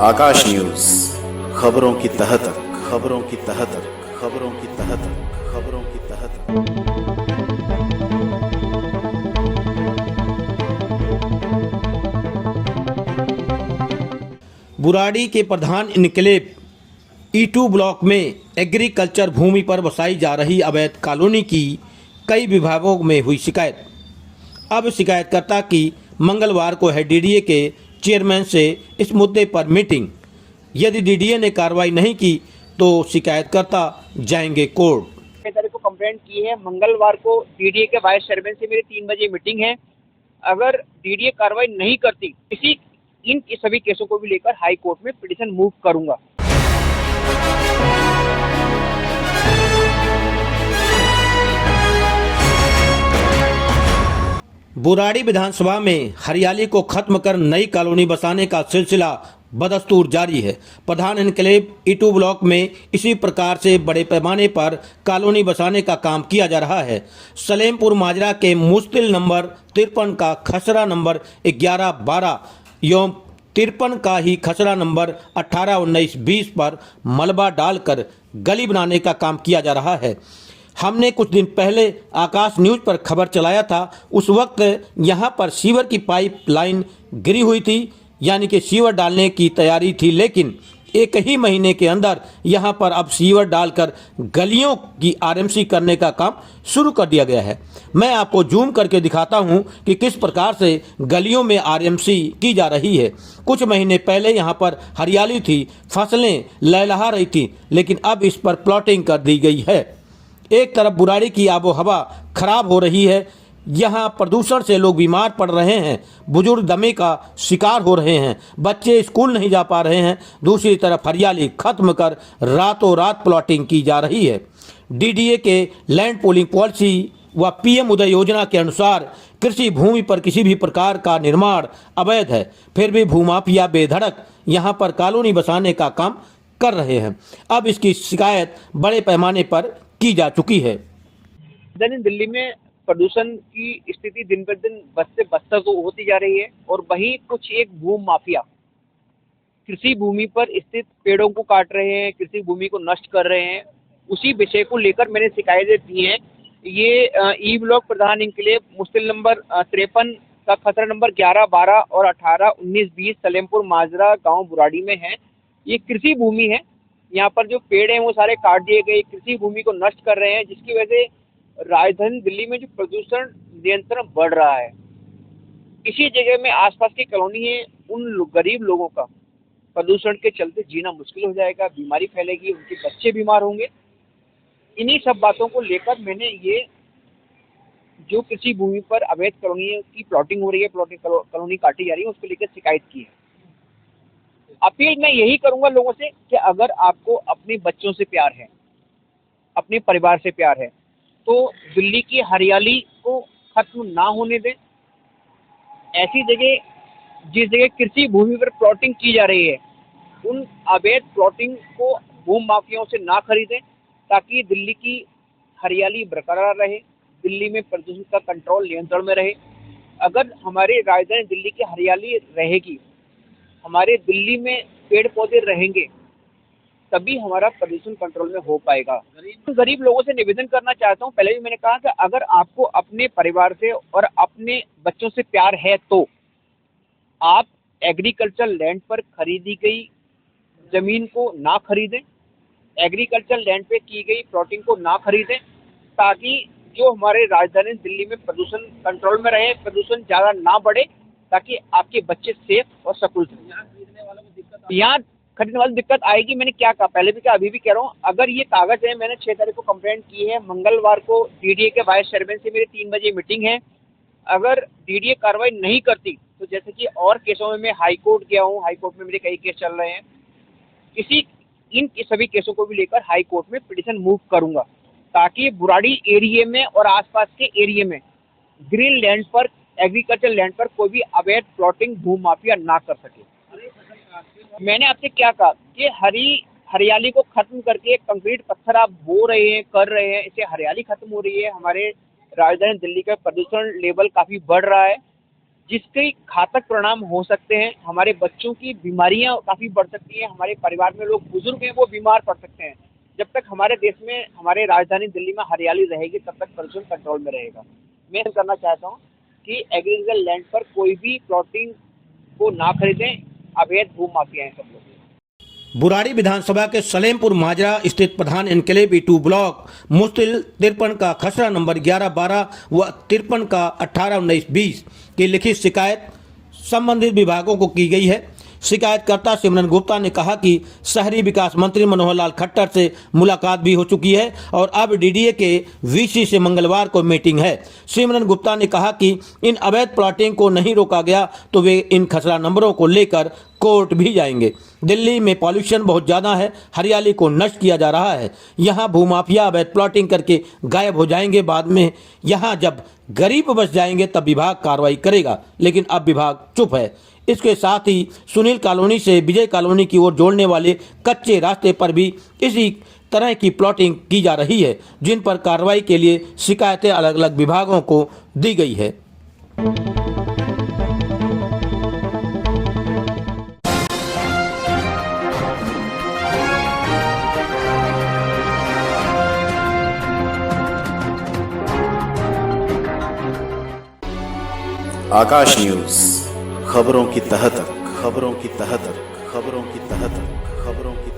आकाश news, खबरों की तह तक, खबरों की तह तक, खबरों की तह तक, खबरों की तह तक। बुराड़ी के प्रधान इनक्लेव E2 ब्लॉक में एग्रीकल्चर भूमि पर बसाई जा रही अवैध कॉलोनी की कई विभागों में हुई शिकायत। अब शिकायतकर्ता की मंगलवार को है डीडीए के चेयरमैन से इस मुद्दे पर मीटिंग। यदि डीडीए ने कार्रवाई नहीं की तो शिकायतकर्ता जाएंगे कोर्ट। 6 तारीख को कंप्लेंट की है। मंगलवार को डीडीए के वाइस चेयरमैन से मेरी 3 बजे मीटिंग है। अगर डीडीए कार्रवाई नहीं करती इन सभी केसों को भी लेकर हाई कोर्ट में पिटीशन मूव करूंगा। बुराड़ी विधानसभा में हरियाली को खत्म कर नई कॉलोनी बसाने का सिलसिला बदस्तूर जारी है। प्रधान एनक्लेव E2 ब्लॉक में इसी प्रकार से बड़े पैमाने पर कॉलोनी बसाने का काम किया जा रहा है। सलेमपुर माजरा के मुश्तिल नंबर 53 का खसरा नंबर 11-12 एवं 53 का ही खसरा नंबर 18, 19, 20 पर मलबा डालकर गली बनाने का काम किया जा रहा है। हमने कुछ दिन पहले आकाश न्यूज पर खबर चलाया था। उस वक्त यहां पर सीवर की पाइप लाइन गिरी हुई थी, यानी कि सीवर डालने की तैयारी थी, लेकिन एक ही महीने के अंदर यहां पर अब सीवर डालकर गलियों की आरएमसी करने का काम शुरू कर दिया गया है। मैं आपको जूम करके दिखाता हूं कि किस प्रकार से गलियों में आरएमसी की जा रही है। कुछ महीने पहले यहां पर हरियाली थी, फसलें लहलहा रही थी, लेकिन अब इस पर प्लॉटिंग कर दी गई है। एक तरफ बुराड़ी की आबो हवा खराब हो रही है, यहाँ प्रदूषण से लोग बीमार पड़ रहे हैं, बुजुर्ग दमे का शिकार हो रहे हैं, बच्चे स्कूल नहीं जा पा रहे हैं। दूसरी तरफ हरियाली खत्म कर रातों रात प्लॉटिंग की जा रही है। डीडीए के लैंड पूलिंग पॉलिसी व पीएम उदय योजना के अनुसार कृषि भूमि पर किसी भी प्रकार का निर्माण अवैध है, फिर भी भूमाफिया बेधड़क यहाँ पर कॉलोनी बसाने का काम कर रहे हैं। अब इसकी शिकायत बड़े पैमाने पर की जा चुकी है। दिल्ली में प्रदूषण की स्थिति दिन पर दिन बद से बदतर तो होती जा रही है और वहीं कुछ एक भूमि माफिया कृषि भूमि पर स्थित पेड़ों को काट रहे हैं, कृषि भूमि को नष्ट कर रहे हैं। उसी विषय को लेकर मैंने शिकायतें दी हैं। ये ई ब्लॉक प्रधान इनक्लेव मुश्तिल नंबर 53 का खतरा नंबर 11-12 और 18, 19, 20 सलेमपुर माजरा गांव बुराड़ी में है। ये कृषि भूमि है। यहाँ पर जो पेड़ हैं वो सारे काट दिए गए, कृषि भूमि को नष्ट कर रहे हैं, जिसकी वजह से राजधानी दिल्ली में जो प्रदूषण नियंत्रण बढ़ रहा है। इसी जगह में आसपास की कॉलोनी है, उन गरीब लोगों का प्रदूषण के चलते जीना मुश्किल हो जाएगा, बीमारी फैलेगी, उनके बच्चे बीमार होंगे। इन्हीं सब बातों को लेकर मैंने ये जो कृषि भूमि पर अवैध कॉलोनी की प्लॉटिंग हो रही है, प्लॉटिंग कॉलोनी काटी जा रही है, उसको लेकर शिकायत की है। अपील मैं यही करूंगा लोगों से कि अगर आपको अपने बच्चों से प्यार है, अपने परिवार से प्यार है, तो दिल्ली की हरियाली को खत्म ना होने दें। ऐसी जगह जिस जगह कृषि भूमि पर प्लॉटिंग की जा रही है, उन अवैध प्लॉटिंग को भूमि माफियाओं से ना खरीदें, ताकि दिल्ली की हरियाली बरकरार रहे, दिल्ली में प्रदूषण का कंट्रोल नियंत्रण में रहे। अगर हमारे राजधानी दिल्ली की हरियाली रहेगी, हमारे दिल्ली में पेड़ पौधे रहेंगे, तभी हमारा प्रदूषण कंट्रोल में हो पाएगा। गरीब लोगों से निवेदन करना चाहता हूं, पहले भी मैंने कहा कि अगर आपको अपने परिवार से और अपने बच्चों से प्यार है तो आप एग्रीकल्चर लैंड पर खरीदी गई जमीन को ना खरीदें, एग्रीकल्चर लैंड पे की गई प्लॉटिंग को ना खरीदें, ताकि जो हमारे राजधानी दिल्ली में प्रदूषण कंट्रोल में रहे, प्रदूषण ज़्यादा ना बढ़े, ताकि आपके बच्चे सेफ और सकुल रहें। यहाँ खरीदने वाली दिक्कत आएगी। मैंने क्या कहा, पहले भी कहा, अभी भी कह रहा हूँ। अगर ये कागज है, मैंने 6 तारीख को कंप्लेंट की है। मंगलवार को डीडीए के वाइस चेयरमैन से मेरी 3 बजे मीटिंग है। अगर डीडीए कार्रवाई नहीं करती तो जैसे कि और केसों में मैं हाई कोर्ट गया हूँ, हाई कोर्ट में मेरे कई केस चल रहे हैं, इन सभी केसों को भी लेकर हाई कोर्ट में पिटीशन मूव करूंगा, ताकि बुराड़ी एरिया में और आसपास के एरिया में ग्रीन लैंड पर, एग्रीकल्चर लैंड पर कोई भी अवैध प्लॉटिंग भूमि माफिया ना कर सके। मैंने आपसे क्या कहा कि हरियाली को खत्म करके कंक्रीट पत्थर आप बो रहे हैं, कर रहे हैं, इससे हरियाली खत्म हो रही है। हमारे राजधानी दिल्ली का प्रदूषण लेवल काफी बढ़ रहा है, जिसके घातक परिणाम हो सकते हैं। हमारे बच्चों की बीमारियां काफ़ी बढ़ सकती हैं, हमारे परिवार में लोग बुजुर्ग हैं वो बीमार पड़ सकते हैं। जब तक हमारे देश में, हमारे राजधानी दिल्ली में हरियाली रहेगी तब तक प्रदूषण कंट्रोल में रहेगा। मैं करना चाहता हूँ कि एग्रीकल्चर लैंड पर कोई भी प्लॉटिंग को ना खरीदें, अवैध भू माफिया हैं सब लोग। बुराड़ी विधानसभा के सलेमपुर माजरा स्थित प्रधान एनक्लेव E2 ब्लॉक मुस्तिल 53 का खसरा नंबर 11-12 व 53 का 18-19-20 की लिखित शिकायत संबंधित विभागों को की गई है। शिकायतकर्ता सिमरन गुप्ता ने कहा कि शहरी विकास मंत्री मनोहर लाल खट्टर से मुलाकात भी हो चुकी है और अब डीडीए के वीसी से मंगलवार को मीटिंग है। सिमरन गुप्ता ने कहा कि इन अवैध प्लॉटिंग को नहीं रोका गया तो वे इन खसरा नंबरों को लेकर कोर्ट भी जाएंगे। दिल्ली में पॉल्यूशन बहुत ज़्यादा है, हरियाली को नष्ट किया जा रहा है। यहाँ भूमाफिया अवैध प्लॉटिंग करके गायब हो जाएंगे। बाद में यहाँ जब गरीब बच जाएंगे तब विभाग कार्रवाई करेगा, लेकिन अब विभाग चुप है। इसके साथ ही सुनील कॉलोनी से विजय कॉलोनी की ओर जोड़ने वाले कच्चे रास्ते पर भी इसी तरह की प्लॉटिंग की जा रही है, जिन पर कार्रवाई के लिए शिकायतें अलग अलग विभागों को दी गई है। आकाश न्यूज, खबरों की तह तक, खबरों की तह तक, खबरों की तह तक, खबरों की